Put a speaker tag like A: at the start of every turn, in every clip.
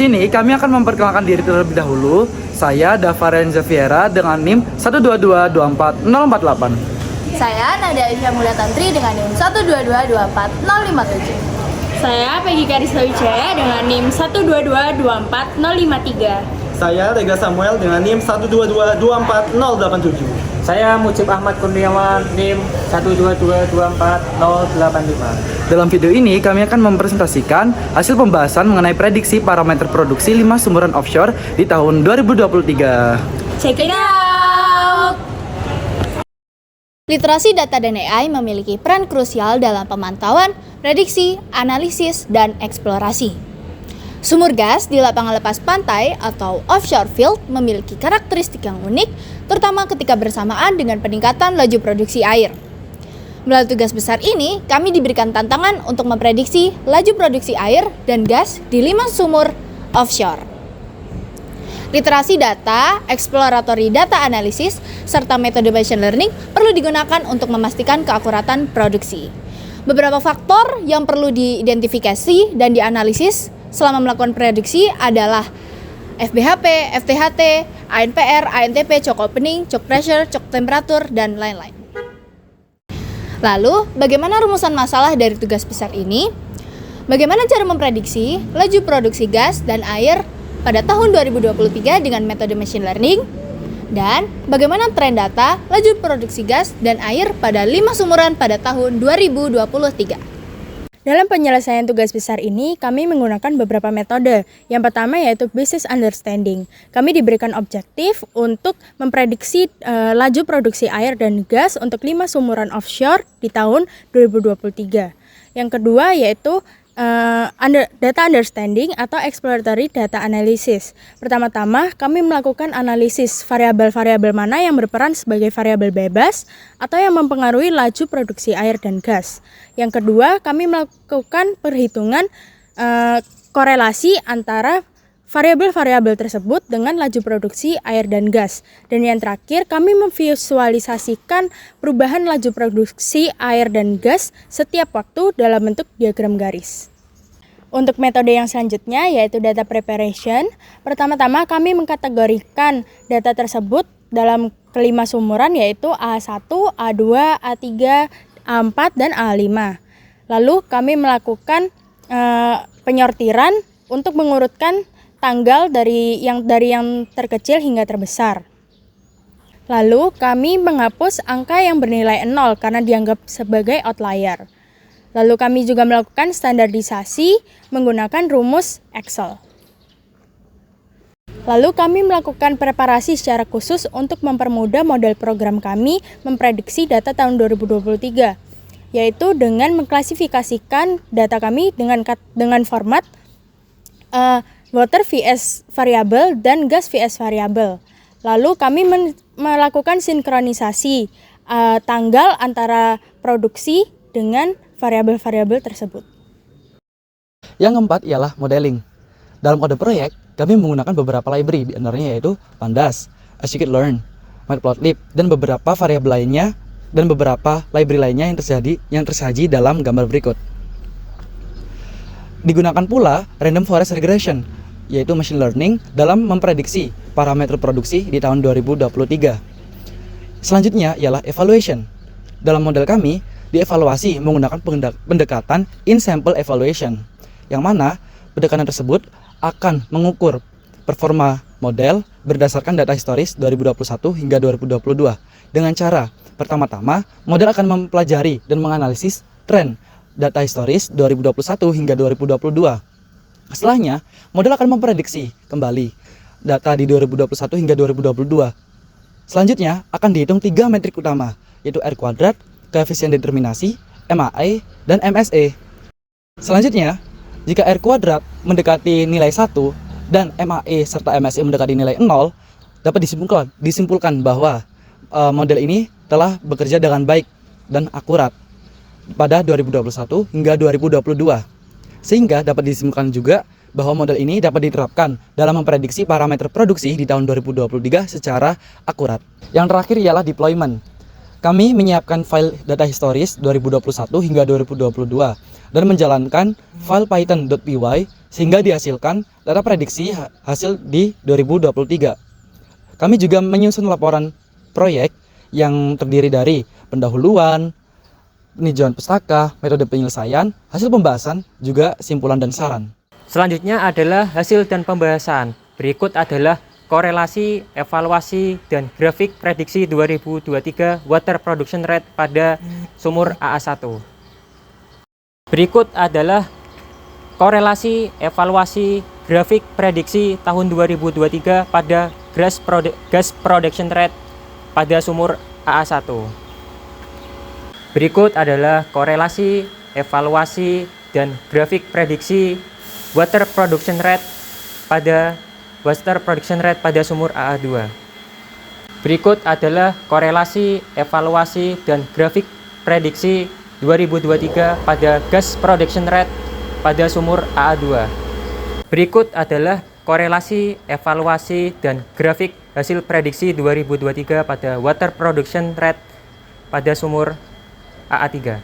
A: sini kami akan memperkenalkan diri terlebih dahulu. Saya Dava Renza Viera dengan NIM 122240048.
B: Saya Nada Isya Mulia Tantri dengan NIM 122240057.
C: Saya Peggy Karisla Wijaya dengan NIM 122240053.
D: Saya Rega Samuel dengan NIM 122240087.
E: Saya Mujib Ahmad Kurniawan, NIM 122240085.
A: Dalam video ini kami akan mempresentasikan hasil pembahasan mengenai prediksi parameter produksi 5 sumuran offshore di tahun 2023.
C: Check it out!
B: Literasi data dan AI memiliki peran krusial dalam pemantauan, prediksi, analisis, dan eksplorasi. Sumur gas di lapangan lepas pantai atau offshore field memiliki karakteristik yang unik, terutama ketika bersamaan dengan peningkatan laju produksi air. Melalui tugas besar ini, kami diberikan tantangan untuk memprediksi laju produksi air dan gas di 5 sumur offshore. Literasi data, exploratory data analysis, serta metode machine learning perlu digunakan untuk memastikan keakuratan produksi. Beberapa faktor yang perlu diidentifikasi dan dianalisis selama melakukan prediksi adalah FBHP, FTHT, ANPR, ANTP, choke opening, choke pressure, choke temperature, dan lain-lain. Lalu, bagaimana rumusan masalah dari tugas besar ini? Bagaimana cara memprediksi laju produksi gas dan air pada tahun 2023 dengan metode machine learning? Dan bagaimana tren data laju produksi gas dan air pada 5 sumuran pada tahun 2023?
C: Dalam penyelesaian tugas besar ini, kami menggunakan beberapa metode. Yang pertama yaitu business understanding. Kami diberikan objektif untuk memprediksi laju produksi air dan gas untuk 5 sumuran offshore di tahun 2023. Yang kedua yaitu data understanding atau exploratory data analysis. Pertama-tama, kami melakukan analisis variabel-variabel mana yang berperan sebagai variabel bebas atau yang mempengaruhi laju produksi air dan gas. Yang kedua, kami melakukan perhitungan korelasi antara variabel-variabel tersebut dengan laju produksi air dan gas. Dan yang terakhir, kami memvisualisasikan perubahan laju produksi air dan gas setiap waktu dalam bentuk diagram garis. Untuk metode yang selanjutnya yaitu data preparation. Pertama-tama kami mengkategorikan data tersebut dalam kelima sumuran yaitu A1, A2, A3, A4, dan A5. Lalu kami melakukan penyortiran untuk mengurutkan tanggal dari yang terkecil hingga terbesar. Lalu kami menghapus angka yang bernilai 0 karena dianggap sebagai outlier. Lalu kami juga melakukan standarisasi menggunakan rumus Excel. Lalu kami melakukan preparasi secara khusus untuk mempermudah model program kami memprediksi data tahun 2023, yaitu dengan mengklasifikasikan data kami dengan format water vs variable dan gas vs variable. Lalu kami melakukan sinkronisasi tanggal antara produksi dengan variabel-variabel tersebut.
A: Yang keempat ialah modeling. Dalam kode proyek, kami menggunakan beberapa library, di antaranya yaitu Pandas, scikit-learn, matplotlib, dan beberapa variabel lainnya dan beberapa library lainnya yang tersaji dalam gambar berikut. Digunakan pula random forest regression, yaitu machine learning dalam memprediksi parameter produksi di tahun 2023. Selanjutnya ialah evaluation. Dalam model kami, dievaluasi menggunakan pendekatan in-sample evaluation, yang mana pendekatan tersebut akan mengukur performa model berdasarkan data historis 2021 hingga 2022 dengan cara pertama-tama model akan mempelajari dan menganalisis tren data historis 2021 hingga 2022. Setelahnya, model akan memprediksi kembali data di 2021 hingga 2022. Selanjutnya akan dihitung 3 metrik utama, yaitu R kuadrat, koefisien determinasi, MAE, dan MSE. Selanjutnya, jika R kuadrat mendekati nilai 1 dan MAE serta MSE mendekati nilai 0, dapat disimpulkan bahwa model ini telah bekerja dengan baik dan akurat pada 2021 hingga 2022. Sehingga dapat disimpulkan juga bahwa model ini dapat diterapkan dalam memprediksi parameter produksi di tahun 2023 secara akurat. Yang terakhir ialah deployment. Kami menyiapkan file data historis 2021 hingga 2022 dan menjalankan file python.py sehingga dihasilkan data prediksi hasil di 2023. Kami juga menyusun laporan proyek yang terdiri dari pendahuluan, peninjauan pustaka, metode penyelesaian, hasil pembahasan, juga simpulan dan saran.
E: Selanjutnya adalah hasil dan pembahasan. Berikut adalah korelasi, evaluasi, dan grafik prediksi 2023 water production rate pada sumur AA1. Berikut adalah korelasi, evaluasi, grafik prediksi tahun 2023 pada gas production rate pada sumur AA1. Berikut adalah korelasi, evaluasi, dan grafik prediksi water production rate pada sumur AA2. Berikut adalah korelasi, evaluasi, dan grafik prediksi 2023 pada gas production rate pada sumur AA2. Berikut adalah korelasi, evaluasi, dan grafik hasil prediksi 2023 pada water production rate pada sumur AA3.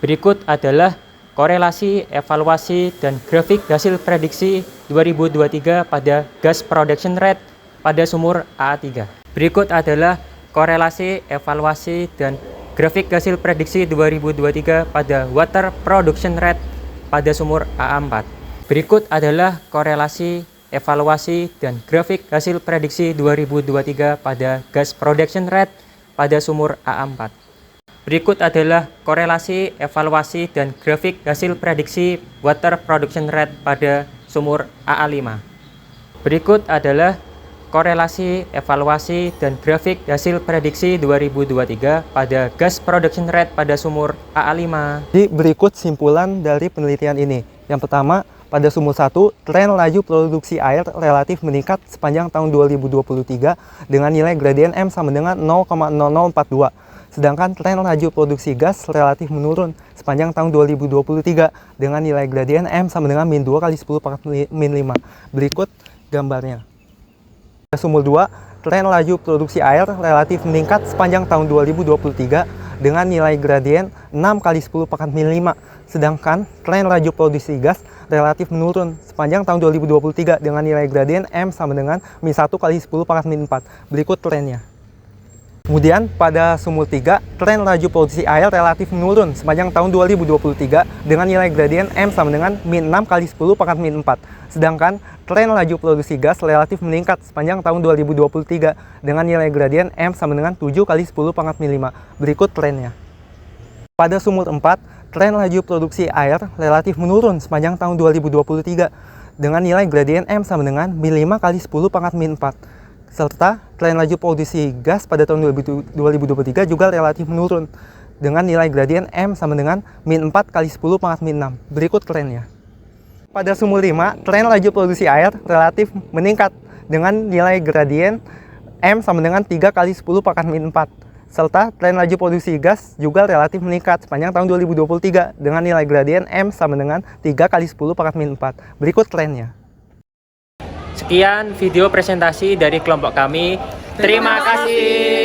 E: Berikut adalah korelasi, evaluasi, dan grafik hasil prediksi 2023 pada gas production rate pada sumur AA3. Berikut adalah korelasi, evaluasi, dan grafik hasil prediksi 2023 pada water production rate pada sumur AA4. Berikut adalah korelasi, evaluasi, dan grafik hasil prediksi 2023 pada gas production rate pada sumur AA4. Berikut adalah korelasi, evaluasi, dan grafik hasil prediksi water production rate pada sumur AA5. Berikut adalah korelasi, evaluasi, dan grafik hasil prediksi 2023 pada gas production rate pada sumur AA5.
D: Jadi berikut simpulan dari penelitian ini. Yang pertama, pada sumur 1, tren laju produksi air relatif meningkat sepanjang tahun 2023 dengan nilai gradien M sama dengan 0,0042. Sedangkan tren laju produksi gas relatif menurun sepanjang tahun 2023 dengan nilai gradien M sama dengan min 2 kali 10 pangkat min 5. Berikut gambarnya. Pada sumur 2, tren laju produksi air relatif meningkat sepanjang tahun 2023 dengan nilai gradien 6 kali 10 pangkat min 5. Sedangkan tren laju produksi gas relatif menurun sepanjang tahun 2023 dengan nilai gradien M sama dengan min 1 kali 10 pangkat min 4. Berikut trennya. Kemudian pada sumur 3, tren laju produksi air relatif menurun sepanjang tahun 2023 dengan nilai gradien M sama dengan min 6 kali 10 pangkat min 4. Sedangkan tren laju produksi gas relatif meningkat sepanjang tahun 2023 dengan nilai gradien M sama dengan 7 kali 10 pangkat min 5. Berikut trennya. Pada sumur 4, tren laju produksi air relatif menurun sepanjang tahun 2023 dengan nilai gradien M sama dengan min 5 kali 10 pangkat min 4. Serta tren laju produksi gas pada tahun 2023 juga relatif menurun dengan nilai gradien M sama dengan min 4 kali 10 pangkat min 6. Berikut trennya. Pada sumur 5, tren laju produksi air relatif meningkat dengan nilai gradien M sama dengan 3 kali 10 pangkat min 4. Serta tren laju produksi gas juga relatif meningkat sepanjang tahun 2023 dengan nilai gradien M sama dengan 3 kali 10 pangkat min 4. Berikut trennya.
E: Sekian video presentasi dari kelompok kami. Terima kasih.